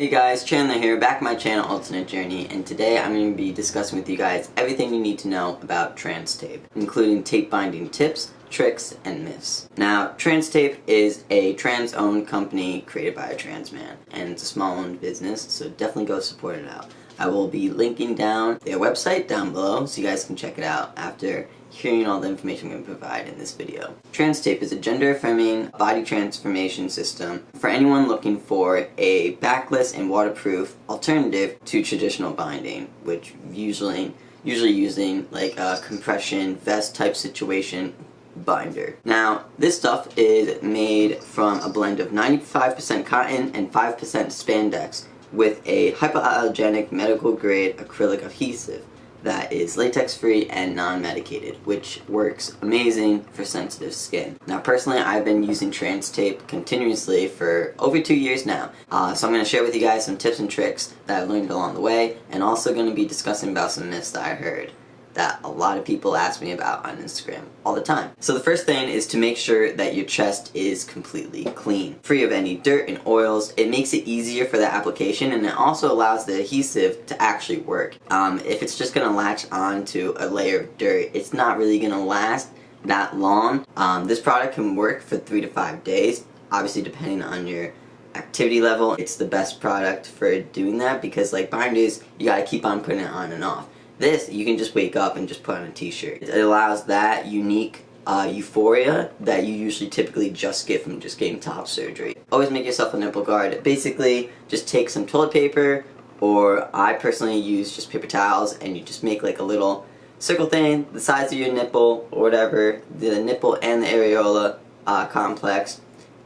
Hey guys, Chandler here, back on my channel Alternate Journey, and today I'm going to be discussing with you guys everything you need to know about TransTape, including tape binding tips, tricks, and myths. Now, TransTape is a trans-owned company created by a trans man, and it's a small-owned business, so definitely go support it out. I will be linking down their website down below so you guys can check it out after hearing all the information I'm going to provide in this video. TransTape is a gender-affirming body transformation system for anyone looking for a backless and waterproof alternative to traditional binding, which usually using like a compression vest type situation binder. Now, this stuff is made from a blend of 95% cotton and 5% spandex with a hypoallergenic medical grade acrylic adhesive that is latex free and non-medicated, which works amazing for sensitive skin. Now personally, I've been using TransTape continuously for over 2 years now, so I'm going to share with you guys some tips and tricks that I've learned along the way, and also going to be discussing about some myths that I heard that a lot of people ask me about on Instagram all the time. So the first thing is to make sure that your chest is completely clean, free of any dirt and oils. It makes it easier for the application, and it also allows the adhesive to actually work. If it's just going to latch onto a layer of dirt, it's not really going to last that long. This product can work for 3 to 5 days, obviously depending on your activity level. It's the best product for doing that because like binders, you gotta keep on putting it on and off. This, you can just wake up and just put on a t-shirt. It allows that unique euphoria that you usually typically just get from just getting top surgery. Always make yourself a nipple guard. Basically, just take some toilet paper, or I personally use just paper towels, and you just make like a little circle thing the size of your nipple, or whatever, the nipple and the areola complex,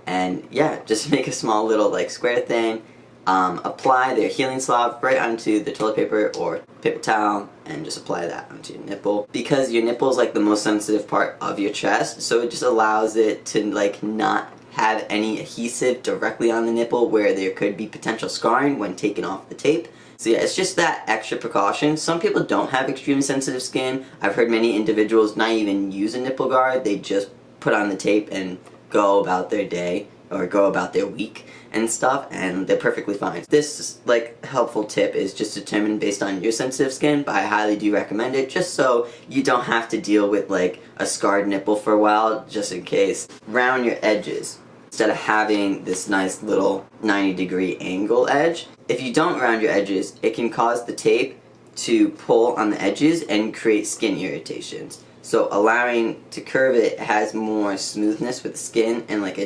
and yeah, just make a small little like square thing. Apply their healing salve right onto the toilet paper or paper towel and just apply that onto your nipple, because your nipple is like the most sensitive part of your chest, so it just allows it to like not have any adhesive directly on the nipple where there could be potential scarring when taking off the tape. So yeah, it's just that extra precaution. Some people don't have extremely sensitive skin. I've heard many individuals not even use a nipple guard, they just put on the tape and go about their day or go about their week and stuff, and they're perfectly fine. This like helpful tip is just determined based on your sensitive skin, but I highly do recommend it just so you don't have to deal with like a scarred nipple for a while, just in case. Round your edges instead of having this nice little 90-degree angle edge. If you don't round your edges, it can cause the tape to pull on the edges and create skin irritations. So allowing to curve it has more smoothness with the skin, and like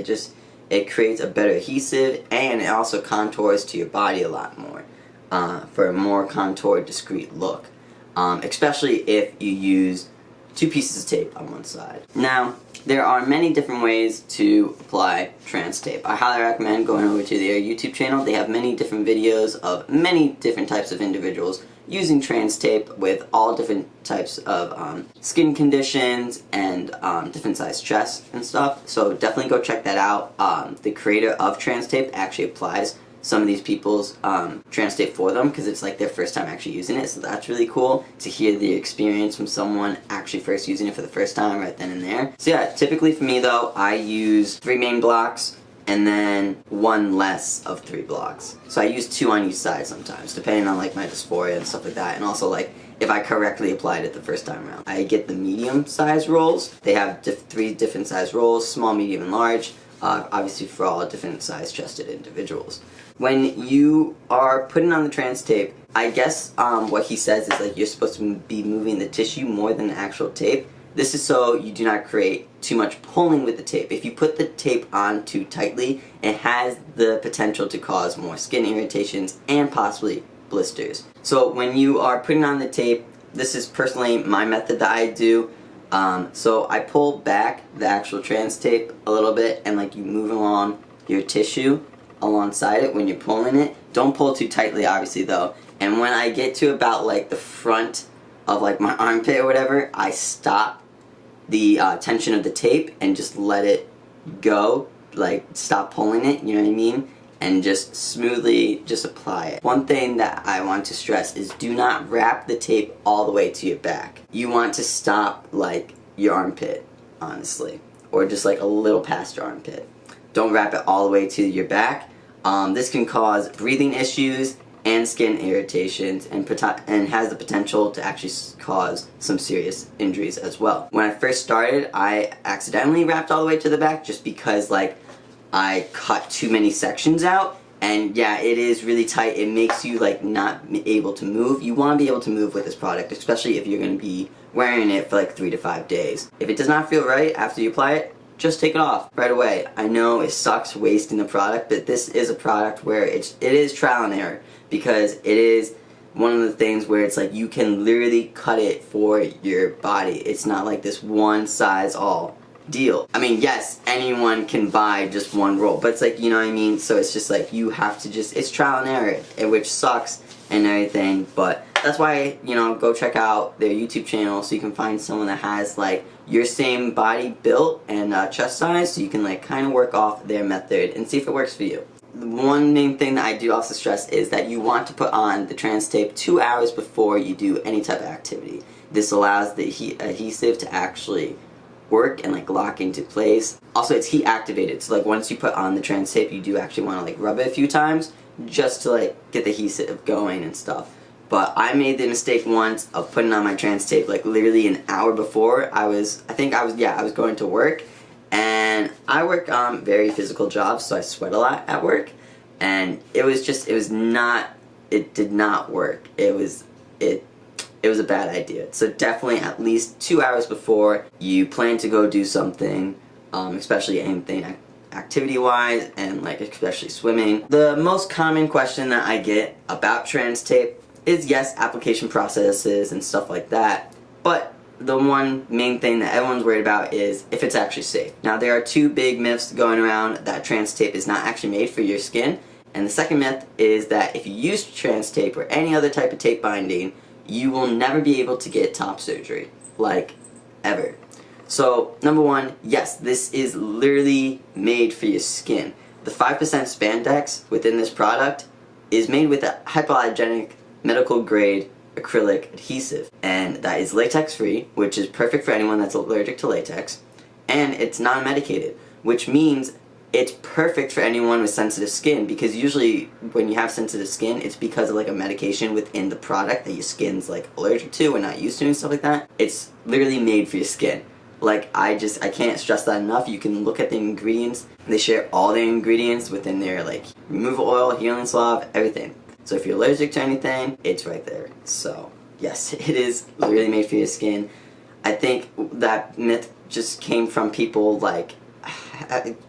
it creates a better adhesive, and it also contours to your body a lot more for a more contoured, discreet look, especially if you use 2 pieces of tape on one side. Now, there are many different ways to apply TransTape. I highly recommend going over to their YouTube channel. They have many different videos of many different types of individuals using TransTape with all different types of skin conditions and different size chests and stuff. So definitely go check that out. The creator of TransTape actually applies some of these people's TransTape for them because it's like their first time actually using it, so that's really cool to hear the experience from someone actually first using it for the first time right then and there. So yeah, typically for me though, I use 3 main blocks and then 1 less of 3 blocks. So I use 2 on each side sometimes, depending on like my dysphoria and stuff like that, and also like if I correctly applied it the first time around. I get the medium size rolls. They have 3 different size rolls, small, medium, and large, obviously for all different size chested individuals. When you are putting on the TransTape, I guess what he says is like you're supposed to be moving the tissue more than the actual tape. This is so you do not create too much pulling with the tape. If you put the tape on too tightly, it has the potential to cause more skin irritations and possibly blisters. So when you are putting on the tape, this is personally my method that I do. So I pull back the actual TransTape a little bit, and like you move along your tissue alongside it when you're pulling it. Don't pull too tightly obviously though, and when I get to about like the front of like my armpit or whatever, I stop the tension of the tape and just let it go, like stop pulling it, you know what I mean, and just smoothly just apply it. One thing that I want to stress is do not wrap the tape all the way to your back. You want to stop like your armpit, honestly, or just like a little past your armpit. Don't wrap it all the way to your back. This can cause breathing issues and skin irritations, and has the potential to actually cause some serious injuries as well. When I first started, I accidentally wrapped all the way to the back just because like I cut too many sections out, and yeah, it is really tight. It makes you like not able to move. You want to be able to move with this product, especially if you're going to be wearing it for like 3 to 5 days. If it does not feel right after you apply it, just take it off right away. I know it sucks wasting the product, but this is a product where it is trial and error, because it is one of the things where it's like you can literally cut it for your body. It's not like this one size all deal. I mean, yes, anyone can buy just one roll, but it's like, you know what I mean? So it's just like you have to it's trial and error, which sucks and everything, but that's why, you know, go check out their YouTube channel so you can find someone that has like your same body built and chest size, so you can like kind of work off their method and see if it works for you. The one main thing that I do also stress is that you want to put on the TransTape 2 hours before you do any type of activity. This allows the adhesive to actually work and like lock into place. Also, it's heat activated, so like once you put on the TransTape, you do actually want to like rub it a few times just to like get the adhesive going and stuff. But I made the mistake once of putting on my TransTape like literally an hour before I was going to work, and I work very physical jobs, so I sweat a lot at work, and it did not work. It was a bad idea. So definitely at least 2 hours before you plan to go do something, especially anything activity-wise, and like especially swimming. The most common question that I get about TransTape is, yes, application processes and stuff like that, but the one main thing that everyone's worried about is if it's actually safe. Now, there are 2 big myths going around that TransTape is not actually made for your skin, and the second myth is that if you use TransTape or any other type of tape binding, you will never be able to get top surgery, like, ever. So, number one, yes, this is literally made for your skin. The 5% spandex within this product is made with a hypoallergenic medical grade acrylic adhesive, and that is latex free, which is perfect for anyone that's allergic to latex, and it's non-medicated, which means it's perfect for anyone with sensitive skin, because usually when you have sensitive skin, it's because of like a medication within the product that your skin's like allergic to and not used to and stuff like that. It's literally made for your skin. Like, I can't stress that enough. You can look at the ingredients. They share all their ingredients within their like removal oil, healing salve, everything. So if you're allergic to anything, it's right there. So yes, it is literally made for your skin. I think that myth just came from people like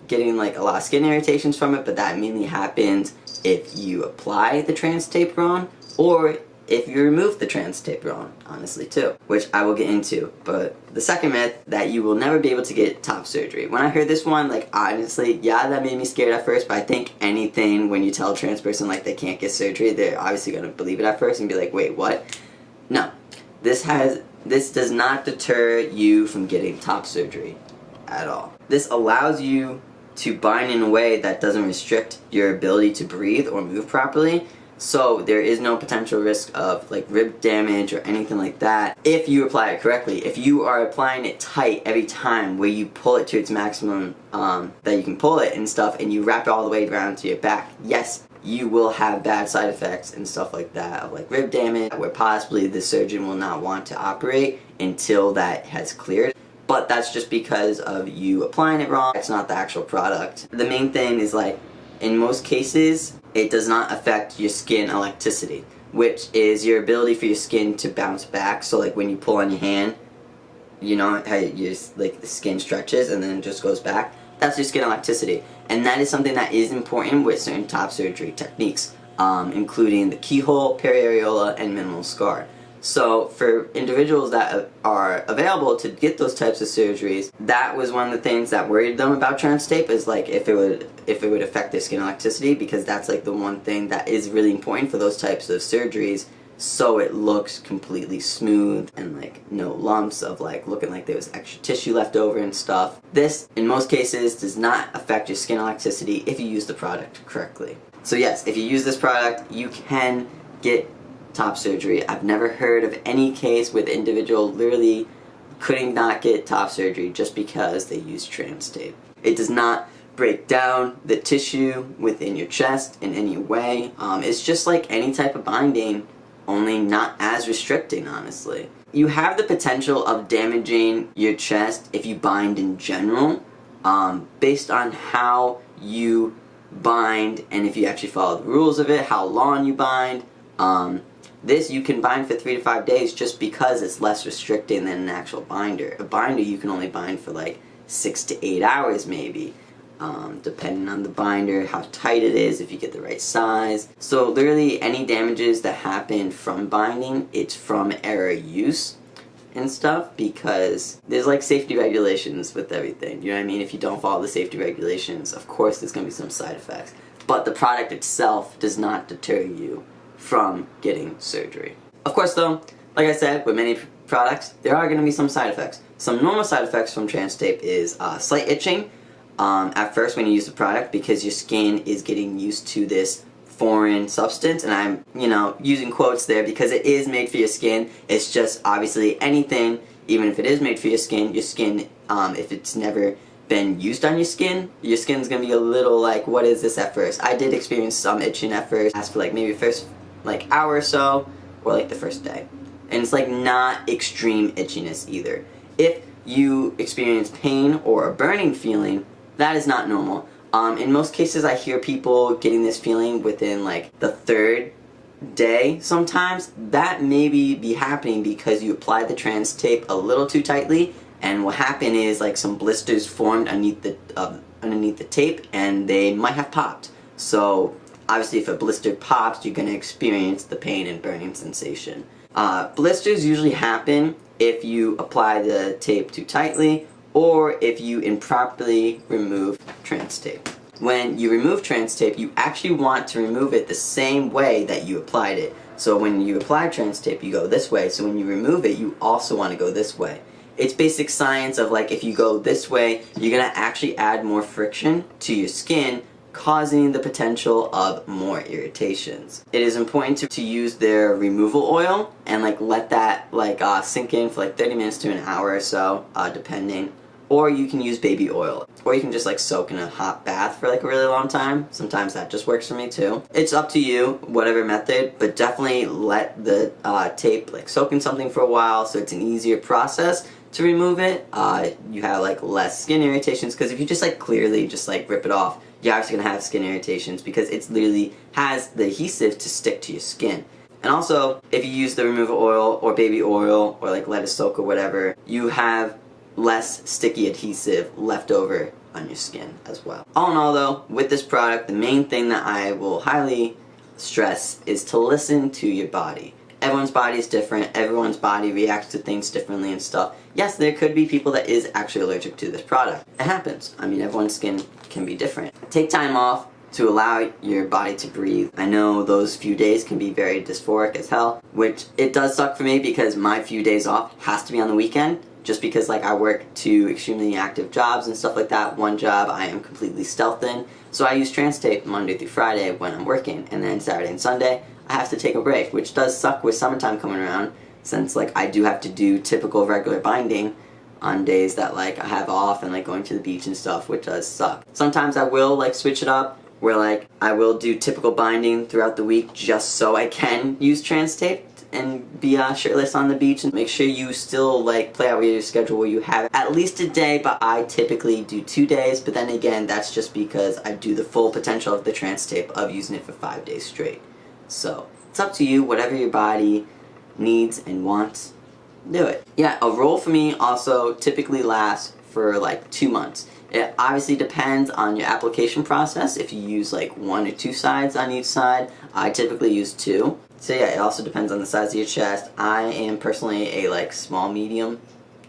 getting like a lot of skin irritations from it, but that mainly happens if you apply the TransTape wrong, or if you remove the TransTape wrong, honestly too, which I will get into. But the second myth, that you will never be able to get top surgery. When I heard this one, like, honestly, yeah, that made me scared at first, but I think anything when you tell a trans person like they can't get surgery, they're obviously going to believe it at first and be like, wait, what? No, this does not deter you from getting top surgery at all. This allows you to bind in a way that doesn't restrict your ability to breathe or move properly. So there is no potential risk of like rib damage or anything like that if you apply it correctly. If you are applying it tight every time, where you pull it to its maximum that you can pull it and stuff, and you wrap it all the way around to your back, yes, you will have bad side effects and stuff like that, of like rib damage, where possibly the surgeon will not want to operate until that has cleared. But that's just because of you applying it wrong. It's not the actual product. The main thing is, like, in most cases, it does not affect your skin elasticity, which is your ability for your skin to bounce back. So like when you pull on your hand, you know how like the skin stretches and then just goes back? That's your skin elasticity. And that is something that is important with certain top surgery techniques, including the keyhole, periareola, and minimal scar. So for individuals that are available to get those types of surgeries, that was one of the things that worried them about TransTape, is like if it would affect their skin elasticity, because that's like the one thing that is really important for those types of surgeries, so it looks completely smooth and like no lumps of like looking like there was extra tissue left over and stuff. This, in most cases, does not affect your skin elasticity if you use the product correctly. So yes, if you use this product, you can get top surgery. I've never heard of any case where the individual literally couldn't not get top surgery just because they use TransTape. It does not break down the tissue within your chest in any way. It's just like any type of binding, only not as restricting, honestly. You have the potential of damaging your chest if you bind in general, based on how you bind and if you actually follow the rules of it, how long you bind. This you can bind for 3 to 5 days just because it's less restricting than an actual binder. A binder you can only bind for like 6 to 8 hours maybe, depending on the binder, how tight it is, if you get the right size. So literally any damages that happen from binding, it's from error use and stuff, because there's like safety regulations with everything, you know what I mean? If you don't follow the safety regulations, of course there's going to be some side effects. But the product itself does not deter you from getting surgery. Of course though, like I said, with many products, there are going to be some side effects. Some normal side effects from TransTape is slight itching at first when you use the product, because your skin is getting used to this foreign substance, and I'm, using quotes there because it is made for your skin. It's just obviously anything, even if it is made for your skin, if it's never been used on your skin's gonna be a little like, what is this at first? I did experience some itching at first, as for like maybe the first like hour or so, or like the first day. And it's like not extreme itchiness either. If you experience pain or a burning feeling, that is not normal. In most cases I hear people getting this feeling within like the 3rd day sometimes. That may be happening because you applied the TransTape a little too tightly, and what happened is like some blisters formed underneath the tape, and they might have popped. So obviously if a blister pops, you're going to experience the pain and burning sensation. Blisters usually happen if you apply the tape too tightly, or if you improperly remove TransTape. When you remove TransTape, you actually want to remove it the same way that you applied it. So when you apply TransTape, you go this way, so when you remove it, you also want to go this way. It's basic science of like, if you go this way, you're going to actually add more friction to your skin, causing the potential of more irritations. It is important to use their removal oil and like let that like sink in for like 30 minutes to an hour or so, depending. Or you can use baby oil. Or you can just like soak in a hot bath for like a really long time. Sometimes that just works for me too. It's up to you, whatever method, but definitely let the tape like soak in something for a while so it's an easier process to remove it. You have like less skin irritations, because if you just like clearly just like rip it off, you're actually gonna have skin irritations because it's literally has the adhesive to stick to your skin. And also, if you use the removal oil or baby oil or like let it soak or whatever, you have less sticky adhesive left over on your skin as well. All in all though, with this product, the main thing that I will highly stress is to listen to your body. Everyone's body is different, everyone's body reacts to things differently and stuff. Yes, there could be people that is actually allergic to this product. It happens. I mean, everyone's skin can be different. Take time off to allow your body to breathe. I know those few days can be very dysphoric as hell, which it does suck for me because my few days off has to be on the weekend, just because like I work 2 extremely active jobs and stuff like that. One job I am completely stealth in, so I use TransTape Monday through Friday when I'm working, and then Saturday and Sunday I have to take a break, which does suck with summertime coming around, since like I do have to do typical regular binding on days that like I have off and like going to the beach and stuff, which does suck. Sometimes I will like switch it up, where like I will do typical binding throughout the week just so I can use TransTape and be shirtless on the beach. And make sure you still like play out your schedule where you have at least a day, but I typically do 2 days. But then again, that's just because I do the full potential of the TransTape of using it for 5 days straight. So it's up to you, whatever your body needs and wants, do it. Yeah, a roll for me also typically lasts for like 2 months. It obviously depends on your application process. If you use like 1 or 2 sides on each side, I typically use 2. So yeah, it also depends on the size of your chest. I am personally a like small medium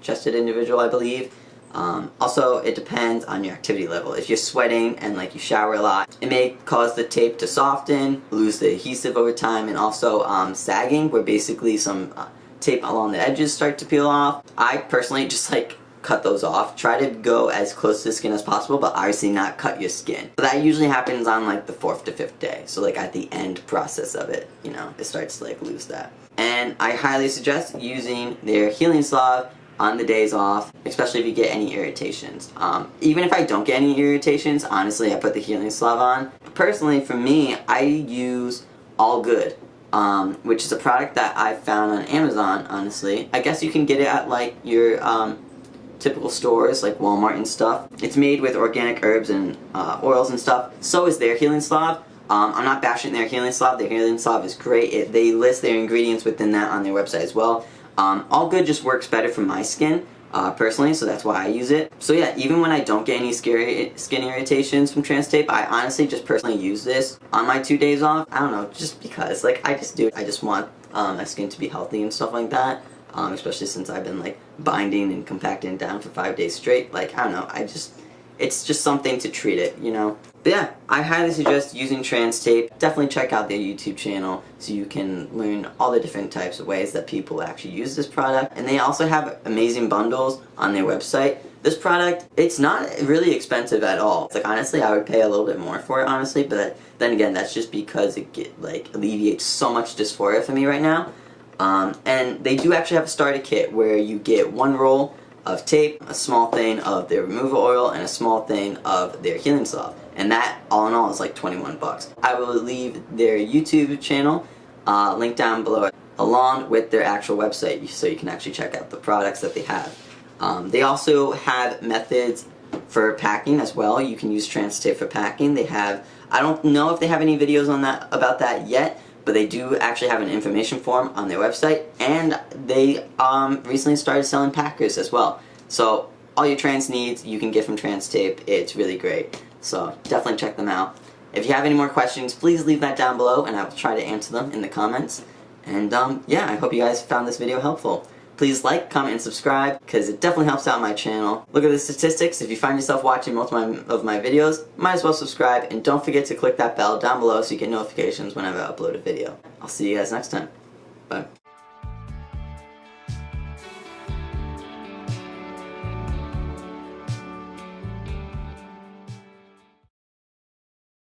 chested individual, I believe. Also, it depends on your activity level. If you're sweating and like you shower a lot, it may cause the tape to soften, lose the adhesive over time, and also sagging, where basically some tape along the edges start to peel off. I personally just like cut those off. Try to go as close to the skin as possible, but obviously not cut your skin. So that usually happens on like the 4th to 5th day. So like at the end process of it, it starts to like lose that. And I highly suggest using their Healing Salve. on the days off, especially if you get any irritations. Even if I don't get any irritations, honestly, I put the healing salve on. But personally, for me, I use All Good, which is a product that I found on Amazon, honestly. I guess you can get it at like your typical stores like Walmart and stuff. It's made with organic herbs and oils and stuff. So is their healing salve. I'm not bashing their healing salve. Their healing salve is great. They list their ingredients within that on their website as well. All Good just works better for my skin, personally, so that's why I use it. So yeah, even when I don't get any skin irritations from TransTape, I honestly just personally use this on my 2 days off. I don't know, just because, like, I just do it. I just want my skin to be healthy and stuff like that. Especially since I've been like binding and compacting down for 5 days straight. Like, I don't know, it's just something to treat it, you know? But yeah, I highly suggest using TransTape. Definitely check out their YouTube channel so you can learn all the different types of ways that people actually use this product. And they also have amazing bundles on their website. This product, it's not really expensive at all. It's like, honestly, I would pay a little bit more for it, honestly, but then again, that's just because it alleviates so much dysphoria for me right now. And they do actually have a starter kit where you get 1 roll of tape, a small thing of their removal oil, and a small thing of their healing salve. And that, all in all, is like 21 bucks. I will leave their YouTube channel linked down below, along with their actual website, so you can actually check out the products that they have. They also have methods for packing as well. You can use TransTape for packing. They have, I don't know if they have any videos on that about that yet, but they do actually have an information form on their website, and they recently started selling packers as well. So all your trans needs you can get from TransTape. It's really great. So definitely check them out. If you have any more questions, please leave that down below and I will try to answer them in the comments. And yeah, I hope you guys found this video helpful. Please like, comment, and subscribe, because it definitely helps out my channel. Look at the statistics. If you find yourself watching most of my videos, might as well subscribe, and don't forget to click that bell down below so you get notifications whenever I upload a video. I'll see you guys next time. Bye.